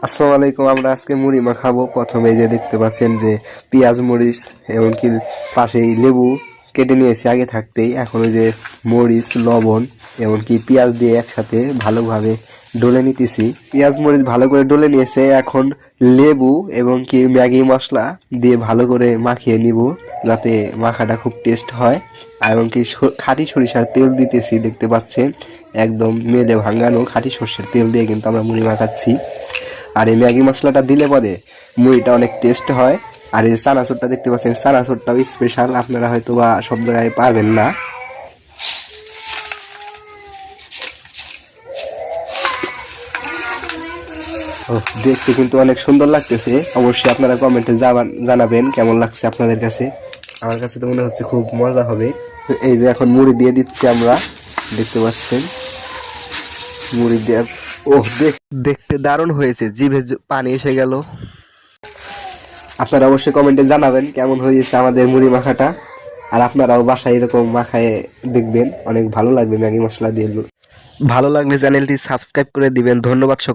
আসসালামু আলাইকুম। আমরা আজকে মুড়ি মাখাবো। প্রথমে যে দেখতে পাচ্ছেন যে পেঁয়াজ মরিচ এমনকি পাশেই লেবু কেটে নিয়েছি আগে থাকতেই। এখন ওই যে মরিচ লবণ এমনকি পেঁয়াজ দিয়ে একসাথে ভালোভাবে ডলে নিতেছি। পেঁয়াজ মরিচ ভালো করে ডলে নিয়েছে। এখন লেবু এবং কি ম্যাগি মশলা দিয়ে ভালো করে মাখিয়ে নিব যাতে মাখাটা খুব টেস্ট হয়। এবং কি খাঁটি সরিষার তেল দিতেছি, দেখতে পাচ্ছেন একদম মেলে ভাঙানো খাঁটি সর্ষের তেল দিয়ে কিন্তু আমরা মুড়ি মাখাচ্ছি। আর এই ম্যাগি মশলাটা দিলে পরে মুড়িটা অনেক টেস্ট হয়। আর এই চানাচুরটা দেখতে পাচ্ছেন, চানাচুরটাও স্পেশাল, আপনারা হয়তো বা সব জায়গায় পাবেন না। দেখতে কিন্তু অনেক সুন্দর লাগতেছে। অবশ্যই আপনারা কমেন্টে জানাবেন কেমন লাগছে আপনাদের কাছে। আমার কাছে তো মনে হচ্ছে খুব মজা হবে। এই যে এখন মুড়ি দিয়ে দিচ্ছি আমরা, দেখতে পাচ্ছেন মুড়ি দিয়ে। দেখতে দারুণ হয়েছে, জিভে পানি এসে গেল। আপনারা অবশ্যই কমেন্টে জানাবেন কেমন হয়েছে আমাদের মুড়ি মাখাটা। আর আপনারাও বাসায় এরকম মাখায় দেখবেন, অনেক ভালো লাগবে ম্যাগি মশলা দিয়ে। ভালো লাগলে চ্যানেলটি সাবস্ক্রাইব করে দিবেন। ধন্যবাদ সকল।